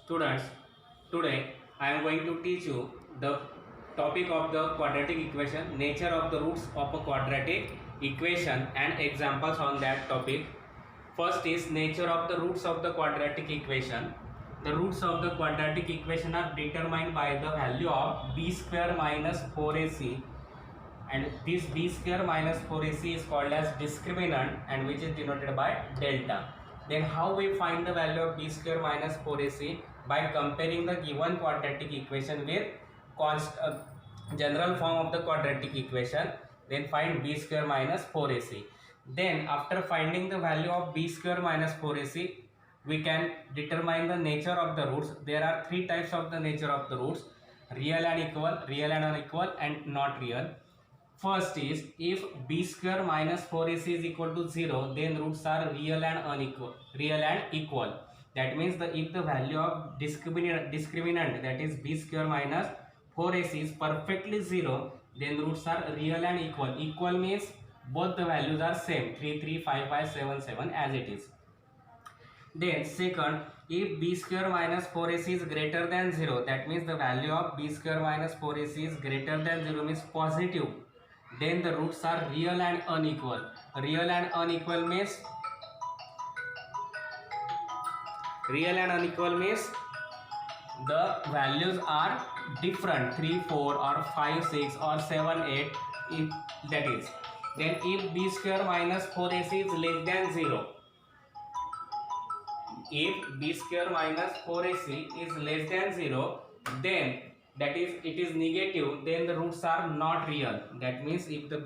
Students, today I am going to teach you the topic of the quadratic equation, nature of the roots of a quadratic equation and examples on that topic. First is nature of the roots of the quadratic equation. The roots of the quadratic equation are determined by the value of b square minus 4ac, and this b square minus 4ac is called as discriminant and which is denoted by delta. Then how we find the value of b square minus 4ac? By comparing the given quadratic equation with general form of the quadratic equation. Then find b square minus 4ac. Then after finding the value of b square minus 4ac, we can determine the nature of the roots. There are three types of the nature of the roots: real and unequal, and not real. First is, if b square minus 4ac is equal to 0, then roots are real and equal. That means if the value of discriminant, that is b square minus 4ac, is perfectly 0, then roots are real and equal. Equal means both the values are same, 3 3 5 5 7 7 as it is. Then second, if b square minus 4ac is greater than 0, that means the value of b square minus 4ac is greater than 0 means positive, then the roots are real and unequal. Real and unequal means the values are different, 3 4 or 5 6 or 7 8, if that is. Then if b square minus 4ac is less than 0, if b square minus 4ac is less than 0, then that is it is negative, then the roots are not real. That means if the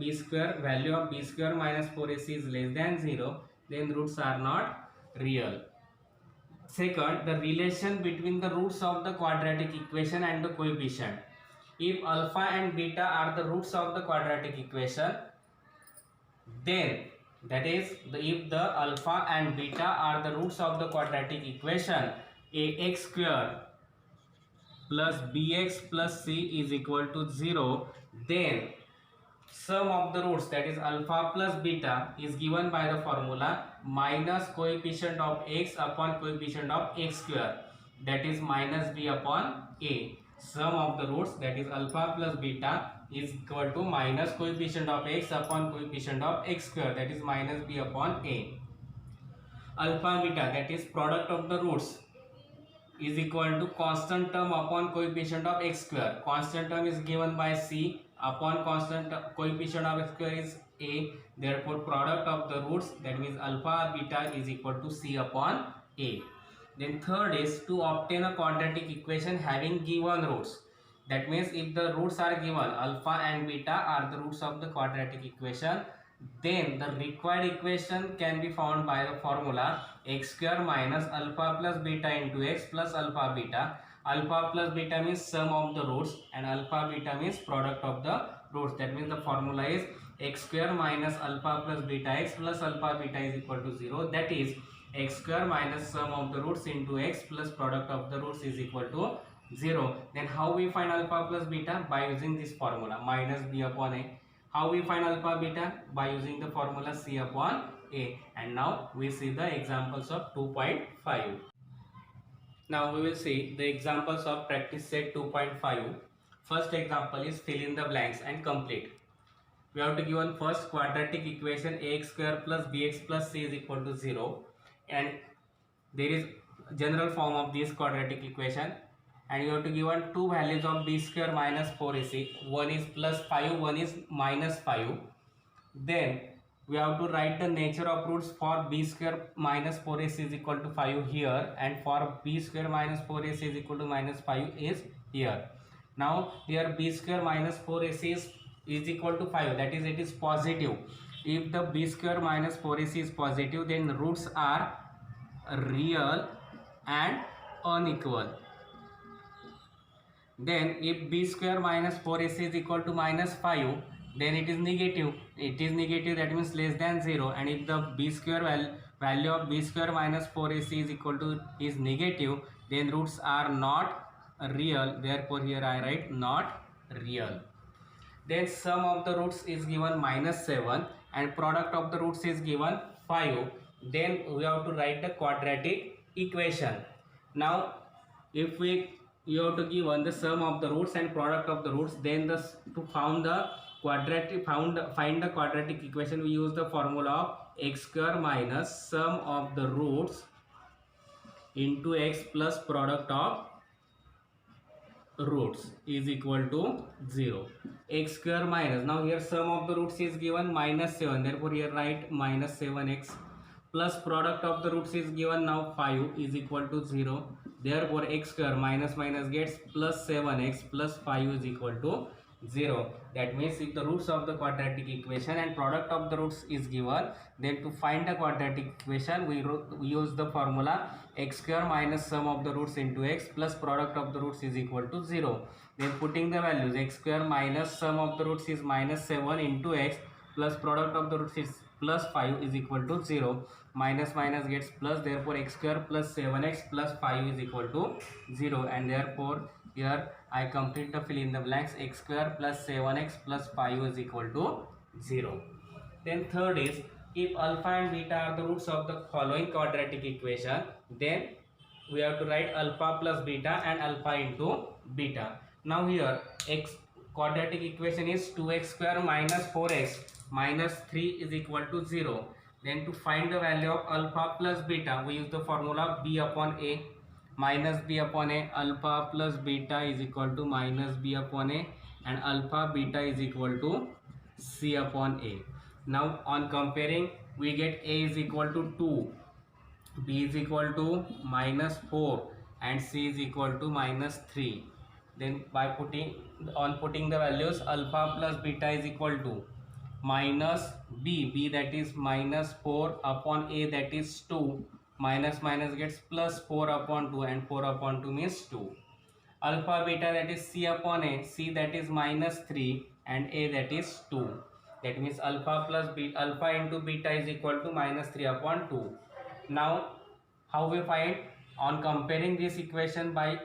value of b square minus 4ac is less than 0, then roots are not real. Second, the relation between the roots of the quadratic equation and the coefficient. If alpha and beta are the roots of the quadratic equation, then that is if the alpha and beta are the roots of the quadratic equation, ax square plus bx plus c is equal to 0, then sum of the roots, that is alpha plus beta, is given by the formula minus coefficient of x upon coefficient of x square, that is minus b upon a. Sum of the roots, that is alpha plus beta, is equal to minus coefficient of x upon coefficient of x square, that is minus b upon a. Alpha beta, that is product of the roots, is equal to constant term upon coefficient of x square. Constant term is given by c, upon constant coefficient of x square is a. Therefore product of the roots, that means alpha beta, is equal to c upon a. Then third is to obtain a quadratic equation having given roots. That means if the roots are given, alpha and beta are the roots of the quadratic equation, then the required equation can be found by the formula x square minus alpha plus beta into x plus alpha beta. Alpha plus beta means sum of the roots and alpha beta means product of the roots. That means the formula is x square minus alpha plus beta x plus alpha beta is equal to 0. That is x square minus sum of the roots into x plus product of the roots is equal to 0. Then how we find alpha plus beta? By using this formula minus b upon a. How we find alpha beta? By using the formula c upon a. And now we see the examples of 2.5. Now we will see the examples of practice set 2.5. First example is fill in the blanks and complete. We have to given first quadratic equation ax square plus bx plus c is equal to 0, and there is general form of this quadratic equation, and you have to given two values of b square minus 4ac. One is plus 5, one is minus 5. Then we have to write the nature of roots for b square minus 4ac is equal to 5 here, and for b square minus 4ac is equal to minus 5 is here. Now here b square minus 4ac is equal to 5, that is it is positive. If the b square minus 4ac is positive, then the roots are real and unequal. Then if b square minus 4ac is equal to minus 5, then it is negative. It is negative, that means less than 0. And if the b square value of b square minus 4ac is equal to is negative, then roots are not real. Therefore here I write not real. Then sum of the roots is given minus 7 and product of the roots is given 5. Then we have to write the quadratic equation. Now if you have to given the sum of the roots and product of the roots, then the to find the find the quadratic equation, we use the formula of x square minus sum of the roots into x plus product of roots is equal to 0. X square minus, now here sum of the roots is given minus 7, therefore here write minus 7x plus product of the roots is given now 5 is equal to 0, therefore x square minus minus gets plus 7x plus 5 is equal to 0. That means if the roots of the quadratic equation and product of the roots is given, then to find the quadratic equation we use the formula x square minus sum of the roots into x plus product of the roots is equal to 0. Then putting the values, x square minus sum of the roots is minus 7 into x plus product of the roots is plus 5 is equal to 0. Minus minus gets plus, therefore x square plus 7x plus 5 is equal to 0, and therefore here I complete the fill in the blanks. X square plus 7x plus 5 is equal to 0. Then third is, if alpha and beta are the roots of the following quadratic equation, then we have to write alpha plus beta and alpha into beta. Now here x quadratic equation is 2x square minus 4x minus 3 is equal to 0. Then to find the value of alpha plus beta, we use the formula b upon a minus b upon a. Alpha plus beta is equal to minus b upon a, and alpha beta is equal to c upon a. Now on comparing, we get a is equal to 2, b is equal to minus 4, and c is equal to minus 3. Then by putting the values, alpha plus beta is equal to minus b that is minus 4 upon a that is 2, minus minus gets plus 4 upon 2, and 4 upon 2 means 2. Alpha beta that is c upon a, c that is minus 3 and a that is 2. That means alpha plus beta, alpha into beta is equal to minus 3 upon 2. Now how we find? On comparing this equation with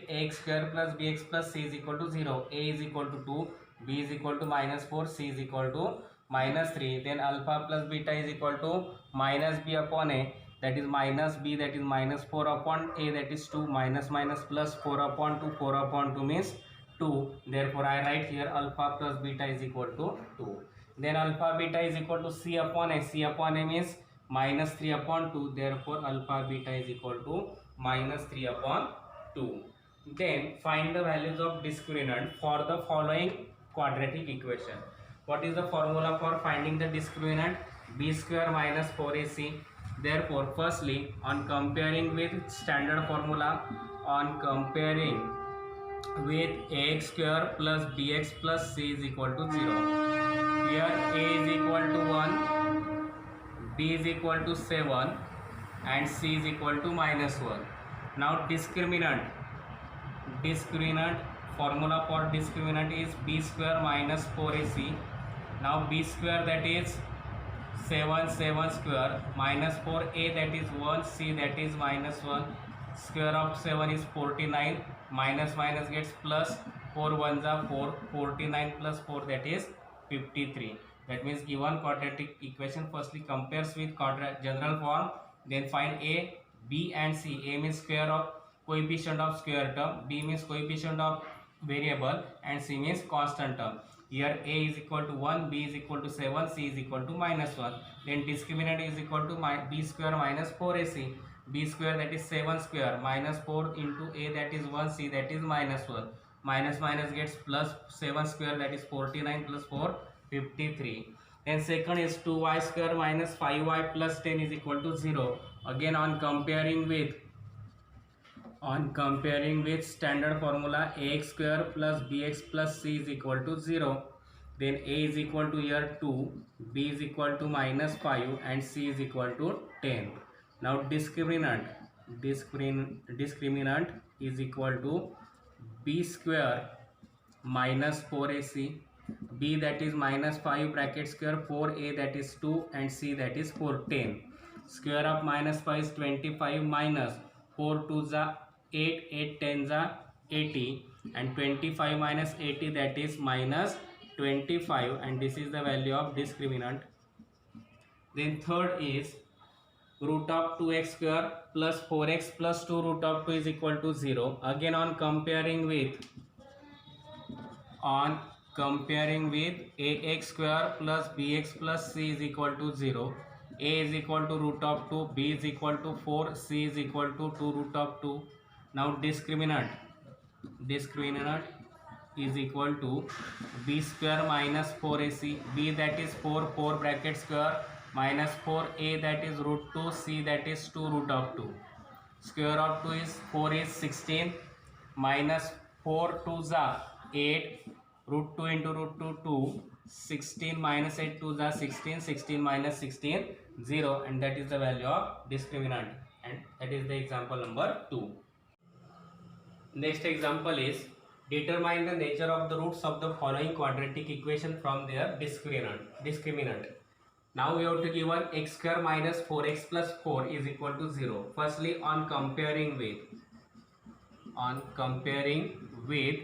ax square plus bx plus c is equal to 0, a is equal to 2, b is equal to minus 4, c is equal to minus 3. Then alpha plus beta is equal to minus b upon a, that is minus b that is minus 4 upon a that is 2, minus minus plus 4 upon 2, 4 upon 2 means 2. Therefore I write here alpha plus beta is equal to 2. Then alpha beta is equal to c upon a, c upon a means minus 3 upon 2, therefore alpha beta is equal to minus 3 upon 2. Then find the values of discriminant for the following quadratic equation. What is the formula for finding the discriminant? B square minus 4ac. Therefore firstly, on comparing with standard formula, on comparing with ax square plus bx plus c is equal to 0. Here a is equal to 1, b is equal to 7, and c is equal to minus 1. Now discriminant formula for discriminant is b square minus 4ac. Now b square that is 7 square minus 4a that is 1, c that is minus 1, square of 7 is 49, minus minus gets plus, 4 1s are 4, 49 plus 4 that is 53. That means given quadratic equation firstly compares with general form, then find a, b and c. A means square of coefficient of square term, b means coefficient of variable, and c means constant term. Here a is equal to 1, b is equal to 7, c is equal to minus 1. Then discriminant is equal to b square minus 4ac. B square that is 7 square minus 4 into a that is 1, c that is minus 1. Minus minus gets plus, 7 square that is 49 plus 4, 53. Then second is 2y square minus 5y plus 10 is equal to 0. Again on comparing with standard formula, ax square plus bx plus c is equal to 0. Then a is equal to here 2, b is equal to minus 5, and c is equal to 10. Now discriminant is equal to b square minus 4ac, b that is minus 5 bracket square, 4a that is 2, and c that is 10. Square of minus 5 is 25 minus 4 2s are 8, 8 10s are 80, and 25 minus 80 that is minus 25, and this is the value of discriminant. Then third is root of 2x square plus 4x plus 2 root of 2 is equal to 0. Again on comparing with ax square plus bx plus c is equal to 0. A is equal to root of 2, b is equal to 4, c is equal to 2 root of 2. Now discriminant is equal to b square minus 4ac, b that is 4 bracket square minus 4a that is root 2, c that is 2 root of 2. Square of 2 is 4 is 16 minus 4 2s are 8, root 2 into root 2 2, 16 minus 8 2s are 16, 16 minus 16 0, and that is the value of discriminant, and that is the example number 2. Next example is determine the nature of the roots of the following quadratic equation from their discriminant. Now we have to give one x square minus 4x plus 4 is equal to 0. Firstly, on comparing with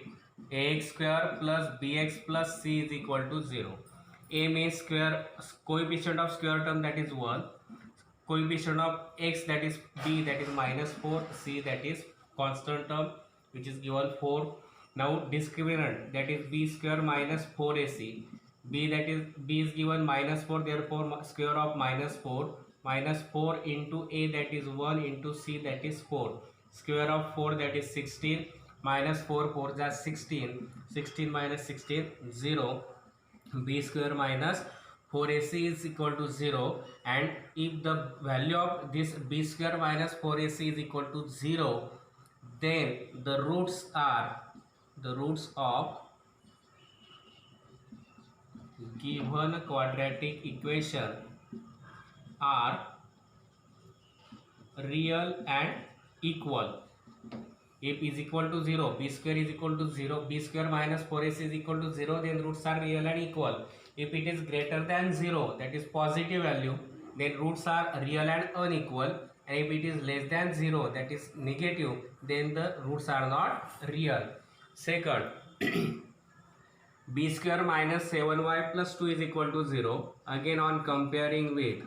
ax square plus bx plus c is equal to 0. A means square coefficient of square term, that is 1. Coefficient of x, that is b, that is minus 4. C, that is constant term, which is given 4. Now discriminant, that is b square minus 4ac. B is given minus 4, therefore square of minus 4 into a, that is 1, into c, that is 4. Square of 4, that is 16, minus 4 4 is 16, 16 minus 16 0. B square minus 4ac is equal to 0, and if the value of this b square minus 4ac is equal to 0, then the roots of given quadratic equation are real and equal. If is equal to 0, b square is equal to 0, b square minus 4ac is equal to 0, then roots are real and equal. If it is greater than 0, that is positive value, then roots are real and unequal. And if it is less than 0, that is negative, then the roots are not real. Second, b square minus 7y plus 2 is equal to 0. Again on comparing with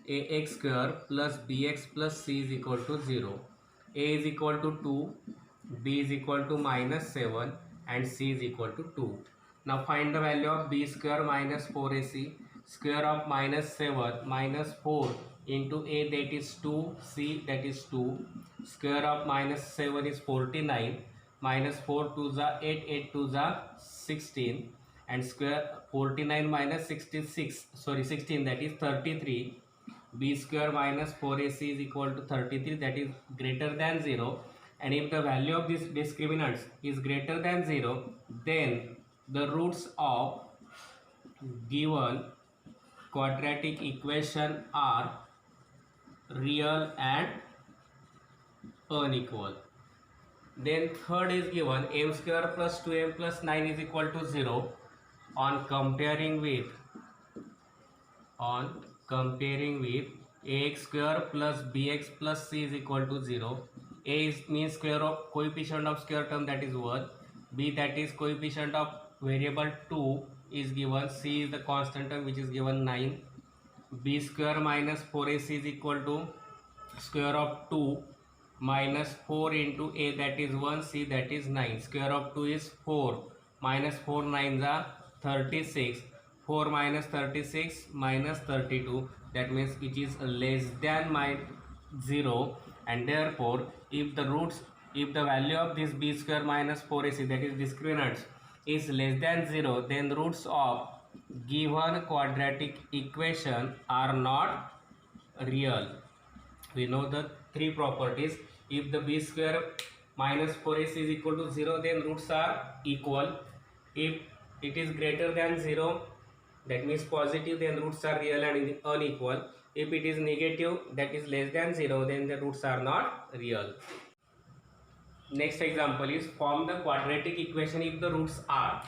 ax square plus bx plus c is equal to 0. A is equal to 2, b is equal to minus 7, and c is equal to 2. Now find the value of b square minus 4ac. Square of minus 7 minus 4 into a, that is 2, c, that is 2. Square of minus 7 is 49, minus 4 2s are 8, 8 2s are 16, and square 49 minus 16, that is 33. B square minus 4ac is equal to 33, that is greater than 0, and if the value of this discriminant is greater than 0, then the roots of given quadratic equation are real and unequal. Then third is given m square plus 2m plus 9 is equal to 0. On comparing with ax square plus bx plus c is equal to 0. A is means square of coefficient of square term, that is 1. B, that is coefficient of variable 2 is given. C is the constant term, which is given 9. B square minus 4ac is equal to square of 2 minus 4 into a, that is 1, c, that is 9. Square of 2 is 4, minus 4 9s are 36. 4 minus 36 minus 32, that means it is less than 0, and therefore if the value of this b square minus 4ac, that is discriminant, is less than 0, then the roots of given quadratic equation are not real. We know the three properties. If the b square minus 4ac is equal to 0, then roots are equal. If it is greater than 0, that means positive, then roots are real and unequal. If it is negative, that is less than 0, then the roots are not real. Next example is form the quadratic equation if the roots are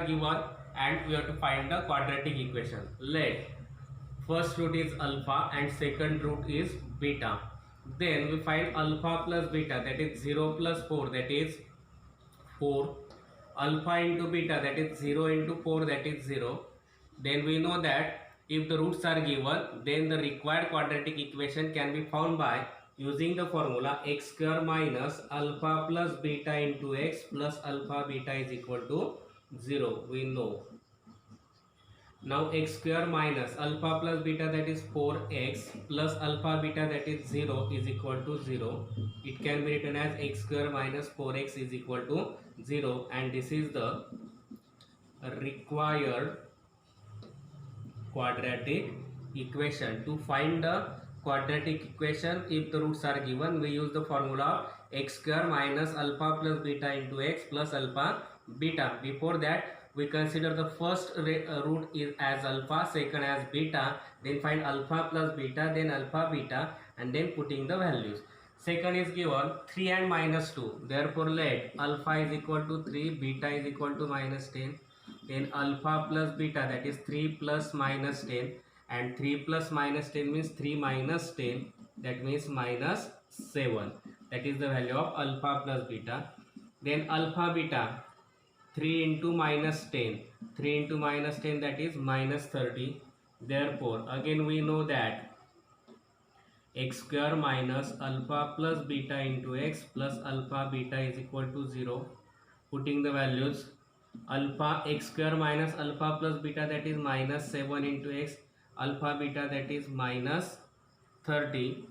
given and we have to find the quadratic equation. Let first root is alpha and second root is beta. Then we find alpha plus beta, that is 0 plus 4, that is 4. Alpha into beta, that is 0 into 4, that is 0. Then we know that if the roots are given, then the required quadratic equation can be found by using the formula x square minus alpha plus beta into x plus alpha beta is equal to 0. We know. Now x square minus alpha plus beta, that is 4x, plus alpha beta, that is 0, is equal to 0. It can be written as x square minus 4x is equal to 0, and this is the required quadratic equation. To find the quadratic equation, if the roots are given, we use the formula x square minus alpha plus beta into x plus alpha beta. Before that, we consider the first root is as alpha, second as beta, then find alpha plus beta, then alpha beta, and then putting the values. Second is given 3 and minus 2. Therefore, let alpha is equal to 3, beta is equal to minus 10. Then alpha plus beta, that is 3 plus minus 10, and 3 plus minus 10 means 3 minus 10, that means minus 7. That is the value of alpha plus beta. Then alpha beta, 3 into minus 10, 3 into minus 10, that is minus 30. Therefore, again we know that x square minus alpha plus beta into x plus alpha beta is equal to 0. Putting the values, alpha x square minus alpha plus beta, that is minus 7 into x, alpha beta, that is minus 30,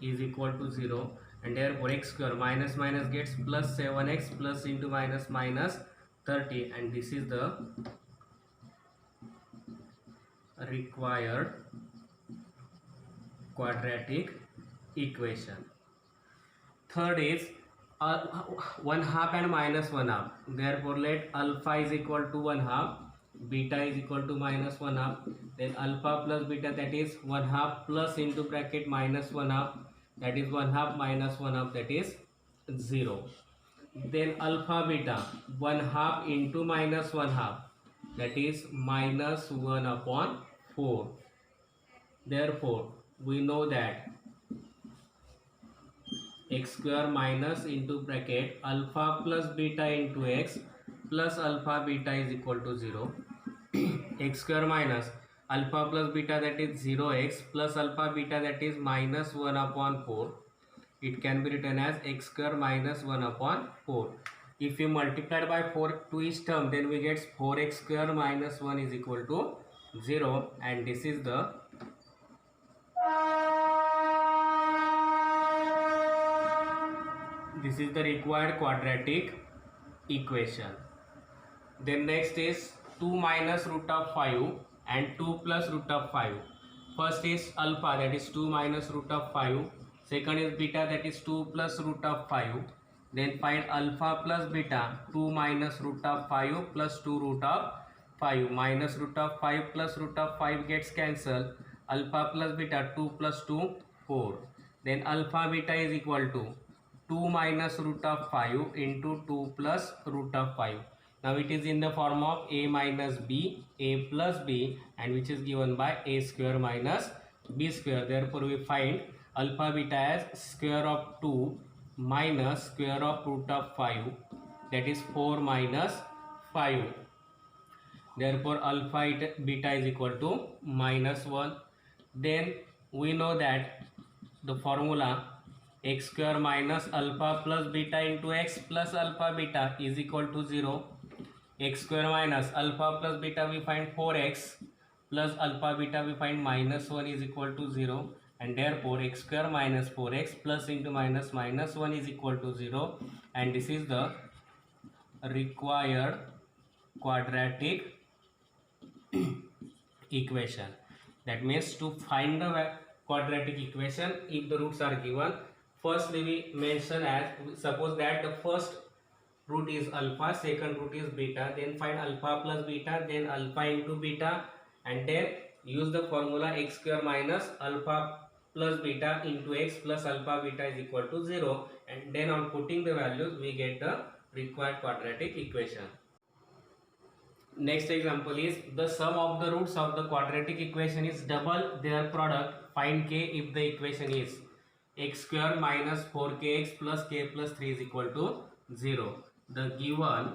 is equal to 0, and therefore x square minus minus gets plus 7x plus into minus minus 30, and this is the required quadratic equation. Third is 1 half and minus 1 half. Therefore, let alpha is equal to 1 half, beta is equal to minus 1 half. Then alpha plus beta, that is 1 half plus into bracket minus 1 half, that is 1 half minus 1 half, that is 0. Then alpha beta, 1 half into minus 1 half, that is minus 1 upon 4. Therefore, we know that x square minus into bracket alpha plus beta into x plus alpha beta is equal to 0. X square minus alpha plus beta, that is 0x, plus alpha beta, that is minus 1 upon 4. It can be written as x square minus 1 upon 4. If we multiply by 4 to each term, then we get 4x square minus 1 is equal to 0, and this is the required quadratic equation. Then next is 2 minus root of 5 and 2 plus root of 5. First is alpha, that is 2 minus root of 5. Second is beta, that is 2 plus root of 5. Then find alpha plus beta, 2 minus root of 5 plus 2 root of 5. Minus root of 5 plus root of 5 gets cancelled. Alpha plus beta, 2 plus 2, 4. Then alpha beta is equal to 2 minus root of 5 into 2 plus root of 5. Now it is in the form of a minus b, a plus b, and which is given by a square minus b square. Therefore, we find alpha beta as square of 2 minus square of root of 5, that is 4 minus 5. Therefore, alpha beta is equal to minus 1. Then we know that the formula x square minus alpha plus beta into x plus alpha beta is equal to 0. X square minus alpha plus beta, we find 4x, plus alpha beta we find minus 1 is equal to 0, and therefore x square minus 4x plus into minus minus 1 is equal to 0, and this is the required quadratic equation. That means to find the quadratic equation, if the roots are given, firstly we mention as, suppose that the first root is alpha, second root is beta, then find alpha plus beta, then alpha into beta, and then use the formula x square minus alpha plus beta into x plus alpha beta is equal to 0, and then on putting the values we get the required quadratic equation. Next example is the sum of the roots of the quadratic equation is double their product. Find k if the equation is x square minus 4kx plus k plus 3 is equal to 0. The given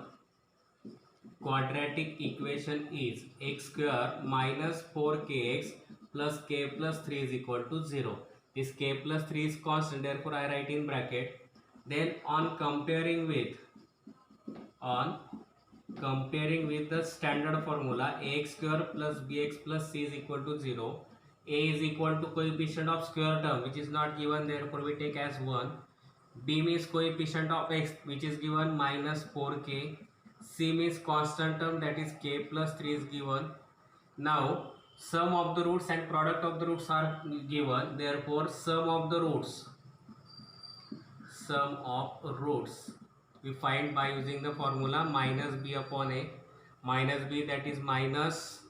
quadratic equation is x square minus 4kx plus k plus 3 is equal to 0. This k plus 3 is constant, therefore I write in bracket. Then on comparing with the standard formula, ax square plus bx plus c is equal to 0. A is equal to coefficient of square term which is not given, therefore we take as 1. B means coefficient of x which is given minus 4k. C means constant term, that is k plus 3 is given. Now sum of the roots and product of the roots are given, therefore sum of roots we find by using the formula minus b upon a. Minus b, that is minus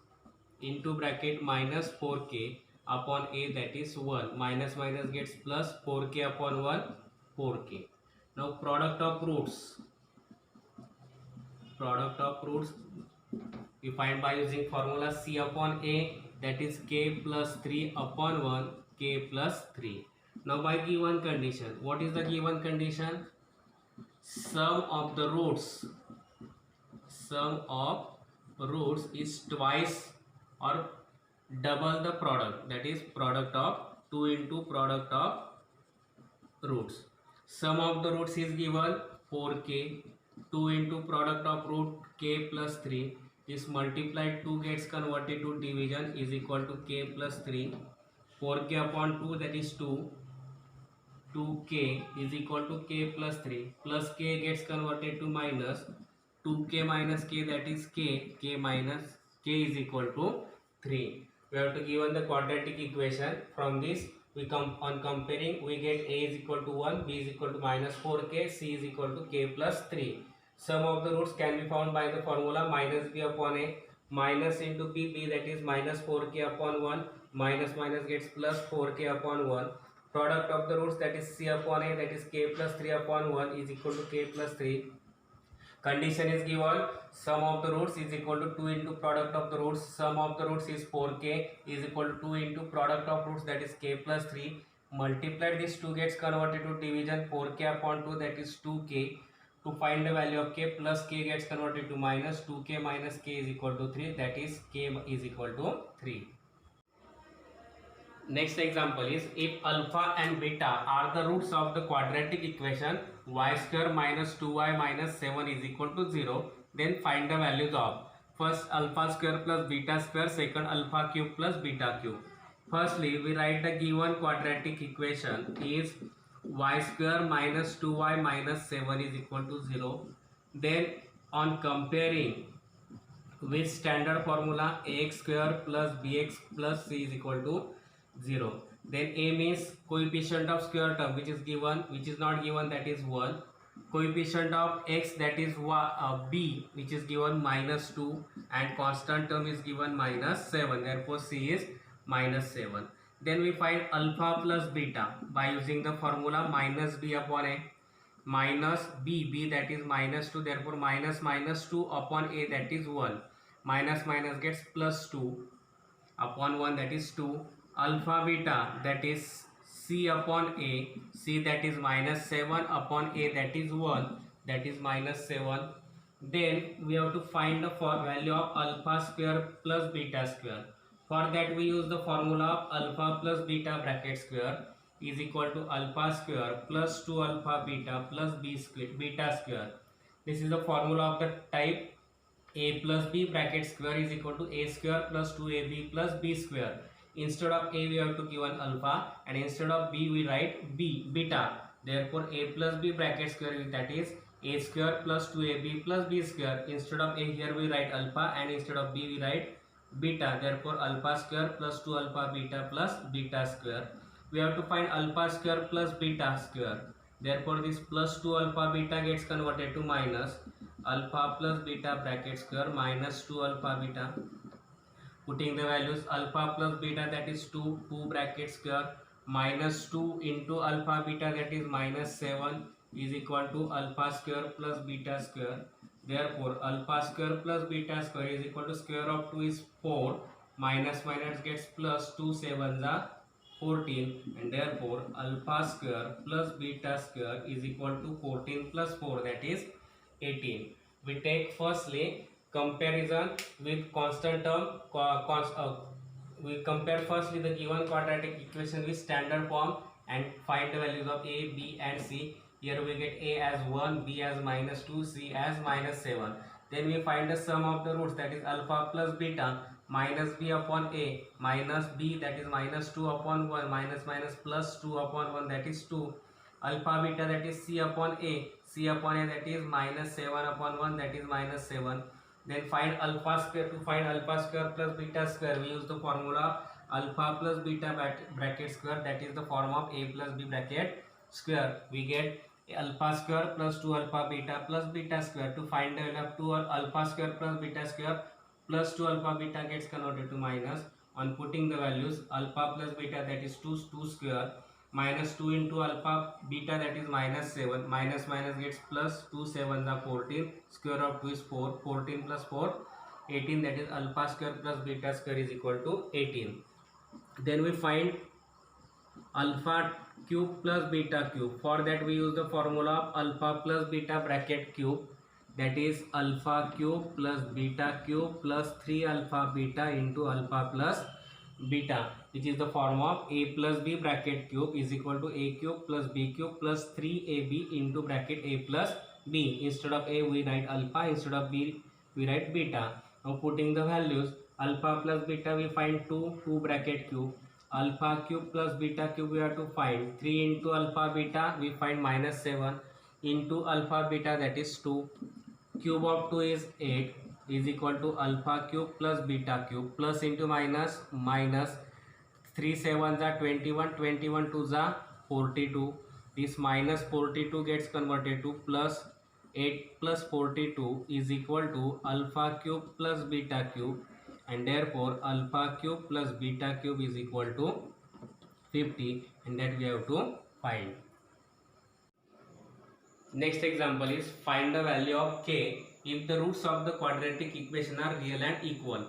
into bracket minus 4k upon a, that is 1. Minus minus gets plus, 4k upon 1 4k. Now product of roots we find by using formula c upon a, that is k plus 3 upon 1 k plus 3. Now by given condition, what is the given condition? Sum of roots is twice or double the product, that is product of 2 into product of roots. Sum of the roots is given 4k, 2 into product of root k plus 3, is multiplied, 2 gets converted to division, is equal to k plus 3. 4k upon 2, that is 2. 2k is equal to k plus 3, plus k gets converted to minus, 2k minus k, that is k minus k is equal to 3. We have to given the quadratic equation. From this we come on comparing, we get a is equal to 1, b is equal to minus 4k, c is equal to k plus 3. Sum of the roots can be found by the formula minus b upon a, minus into b, that is minus 4k upon 1, minus minus gets plus 4k upon 1. Product of the roots, that is c upon a, that is k plus 3 upon 1 is equal to k plus 3. Condition is given, sum of the roots is equal to 2 into product of the roots. Sum of the roots is 4k is equal to 2 into product of roots, that is k plus 3. Multiplied, this 2 gets converted to division, 4k upon 2, that is 2k. To find the value of k, plus k gets converted to minus, 2k minus k is equal to 3, that is k is equal to 3. Next example is, if alpha and beta are the roots of the quadratic equation y square minus 2y minus 7 is equal to 0, then find the values of first alpha square plus beta square, second alpha cube plus beta cube. Firstly, we write the given quadratic equation is y square minus 2y minus 7 is equal to 0. Then on comparing with standard formula, ax square plus bx plus c is equal to 0. Then a means coefficient of square term which is given, which is not given, that is 1. Coefficient of x, that is b, which is given minus 2, and constant term is given minus 7, therefore c is minus 7. Then we find alpha plus beta by using the formula minus b upon a, minus b, that is minus 2, therefore minus minus 2 upon a, that is 1. Minus minus gets plus 2 upon 1, that is 2. Alpha beta, that is c upon a, c that is minus 7 upon a, that is 1, that is minus 7. Then we have to find the value of alpha square plus beta square. For that we use the formula of alpha plus beta bracket square is equal to alpha square plus 2 alpha beta plus beta square. This is the formula of the type a plus b bracket square is equal to a square plus 2ab plus b square. Instead of a we have to give an alpha, and instead of b we write beta. Therefore a plus b bracket square, that is a square plus 2ab plus b square. Instead of a here we write alpha, and instead of b we write beta. Therefore alpha square plus 2 alpha beta plus beta square. We have to find alpha square plus beta square. Therefore this plus 2 alpha beta gets converted to minus alpha plus beta bracket square minus 2 alpha beta. Putting the values, alpha plus beta, that is 2 bracket square, minus 2 into alpha beta, that is minus 7 is equal to alpha square plus beta square. Therefore alpha square plus beta square is equal to square of 2 is 4, minus minus gets plus, 2 7s are 14, and therefore alpha square plus beta square is equal to 14 plus 4, that is 18. We take firstly comparison with constant term. We compare first with the given quadratic equation with standard form and find the values of a, b and c. Here we get a as 1, b as -2, c as -7. Then we find the sum of the roots, that is alpha plus beta minus b upon a minus b, that is -2 upon 1 minus plus 2 upon 1, that is 2. Alpha beta, that is c upon a, that is -7 upon 1, that is -7. Then find alpha square. To find alpha square plus beta square, we use the formula alpha plus beta bracket square, that is the form of a plus b bracket square. We get alpha square plus 2 alpha beta plus beta square. To find the value of 2 alpha square plus beta square, plus 2 alpha beta gets converted to minus. On putting the values, alpha plus beta, that is 2 square, minus 2 into alpha beta, that is -7, minus gets plus, 2 7s are 14, square of 2 is 4, 14 plus 4 18, that is alpha square plus beta square is equal to 18. Then we find alpha cube plus beta cube. For that we use the formula of alpha plus beta bracket cube, that is alpha cube plus beta cube plus 3 alpha beta into alpha plus beta, which is the form of a plus b bracket cube is equal to a cube plus b cube plus 3ab into bracket a plus b. Instead of a we write alpha, instead of b we write beta. Now putting the values, alpha plus beta we find 2 bracket cube, alpha cube plus beta cube we have to find 3 into alpha beta we find -7 into alpha beta, that is 2, cube of 2 is 8 is equal to alpha cube plus beta cube, plus into minus, 3 7s are 21, 21 2s are 42. This -42 gets converted to plus 8 plus 42 is equal to alpha cube plus beta cube, and therefore alpha cube plus beta cube is equal to 50, and that we have to find. Next example is find the value of k if the roots of the quadratic equation are real and equal.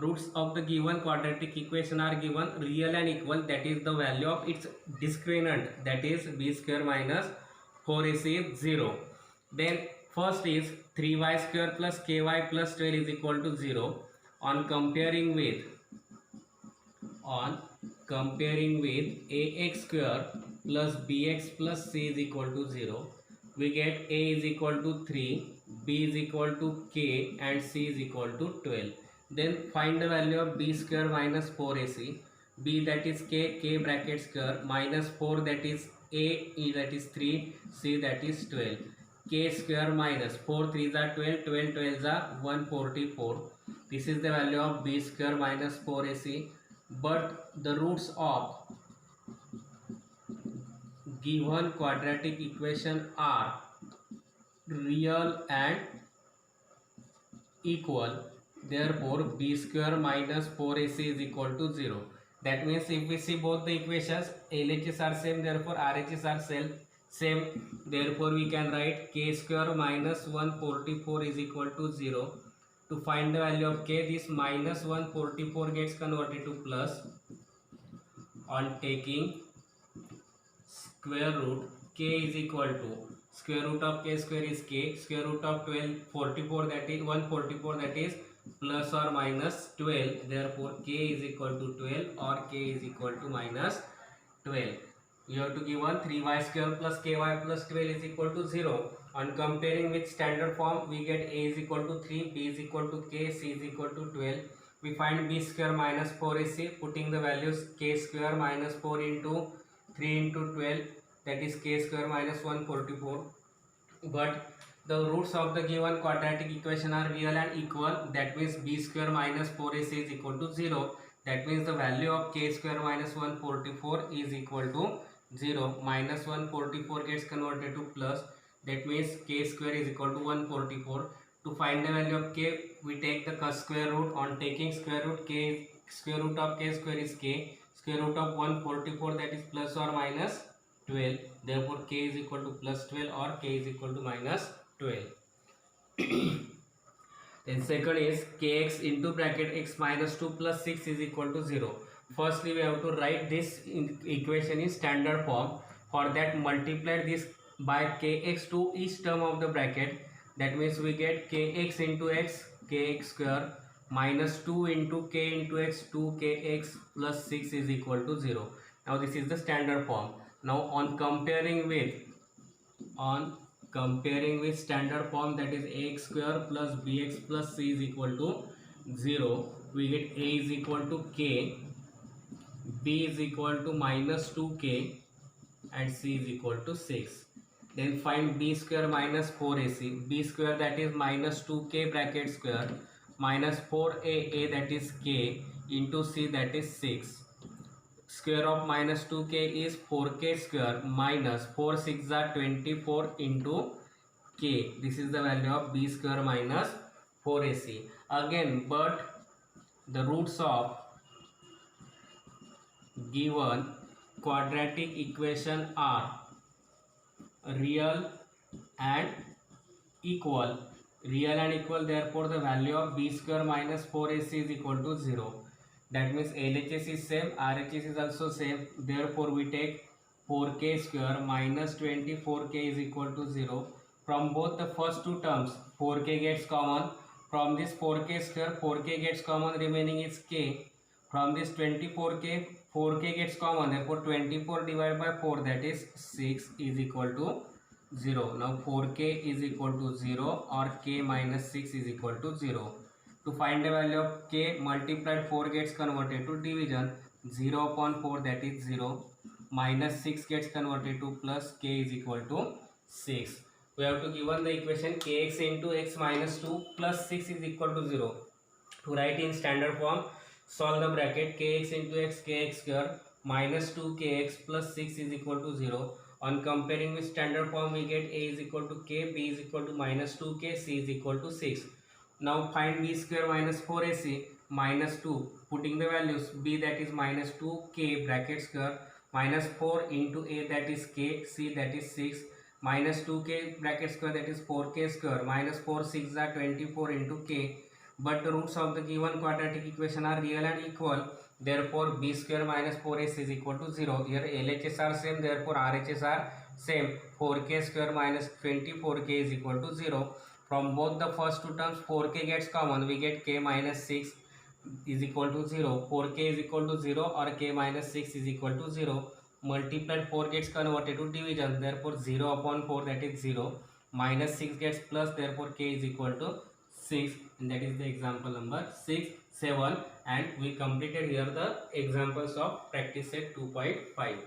Roots of the given quadratic equation are given real and equal, that is the value of its discriminant, that is b square minus 4ac is 0. Then first is 3y square plus ky plus 12 is equal to 0. On comparing with ax square plus bx plus c is equal to 0, we get a is equal to 3, b is equal to k and c is equal to 12. Then find the value of b square minus 4ac, b that is k bracket square, minus 4 that is a, e that is 3, c that is 12. K square minus 4 3s are 12, 12 12s are 144. This is the value of b square minus 4ac. But the roots of given quadratic equation are real and equal, therefore b square minus 4ac is equal to 0. That means if we see both the equations, LHS are same, therefore RHS are same, therefore we can write k square minus 144 is equal to 0. To find the value of k, this minus 144 gets converted to plus. On taking square root, k is equal to square root of k square is k, square root of 144 that is 144, that is plus or minus 12, therefore k is equal to 12 or k is equal to minus 12. We have to give 3y square plus ky plus 12 is equal to 0. On comparing with standard form, we get a is equal to 3, b is equal to k, c is equal to 12. We find b square minus 4ac, putting the values k square minus 4 into 3 into 12, that is k square minus 144. But the roots of the given quadratic equation are real and equal, that means b square minus 4ac is equal to 0. That means the value of k square minus 144 is equal to 0. Minus 144 gets converted to plus, that means k square is equal to 144. To find the value of k, we take the square root. On taking square root, square root of k square is k, square root of 144, that is plus or minus 12, therefore k is equal to plus 12 or k is equal to minus 12. Then second is kx into bracket x minus 2 plus 6 is equal to 0. Firstly, we have to write this equation in standard form. For that, multiply this by kx to each term of the bracket. That means we get kx into x, kx square minus 2 into k into x, 2kx plus 6 is equal to 0. Now this is the standard form. Now on comparing with standard form, that is ax square plus bx plus c is equal to 0, we get a is equal to k, b is equal to minus 2k and c is equal to 6. Then find b square minus 4ac. B square, that is minus 2k bracket square minus 4a that is k into c, that is 6. Square of minus 2k is 4k square minus 4 6 are 24 into k. This is the value of b square minus 4ac. Again, but the roots of given quadratic equation are real and equal. Therefore the value of b square minus 4ac is equal to 0. That means LHS is same, RHS is also same. Therefore we take 4k square minus 24k is equal to 0. From both the first two terms, 4k gets common. From this 4k square, 4k gets common, remaining is k. From this 24k, 4k gets common, therefore 24 divided by 4, that is 6 is equal to 0. Now 4k is equal to 0 or k minus 6 is equal to 0. To find the value of k, multiplied 4 gets converted to division, 0 upon 4, that is 0, minus 6 gets converted to plus, k is equal to 6. We have to given the equation kx into x minus 2 plus 6 is equal to 0. To write in standard form, solve the bracket kx into x, kx square minus 2kx plus 6 is equal to 0. On comparing with standard form, we get a is equal to k, b is equal to minus 2k, c is equal to 6. Now find b square minus 4ac minus 2. Putting the values, b that is minus 2k bracket square minus 4 into a that is k, c that is 6 minus 2k bracket square that is 4k square minus 4 6 are 24 into k. But the roots of the given quadratic equation are real and equal. Therefore b square minus 4ac is equal to 0. Here LHS are same, therefore RHS are same. 4k square minus 24k is equal to 0. From both the first two terms, 4k gets common, we get k minus 6 is equal to 0. 4k is equal to 0 or k minus 6 is equal to 0. Multiplied 4 gets converted to division, therefore 0 upon 4, that is 0. Minus 6 gets plus, therefore k is equal to 6. And that is the example number 6, 7. And we completed here the examples of practice set 2.5.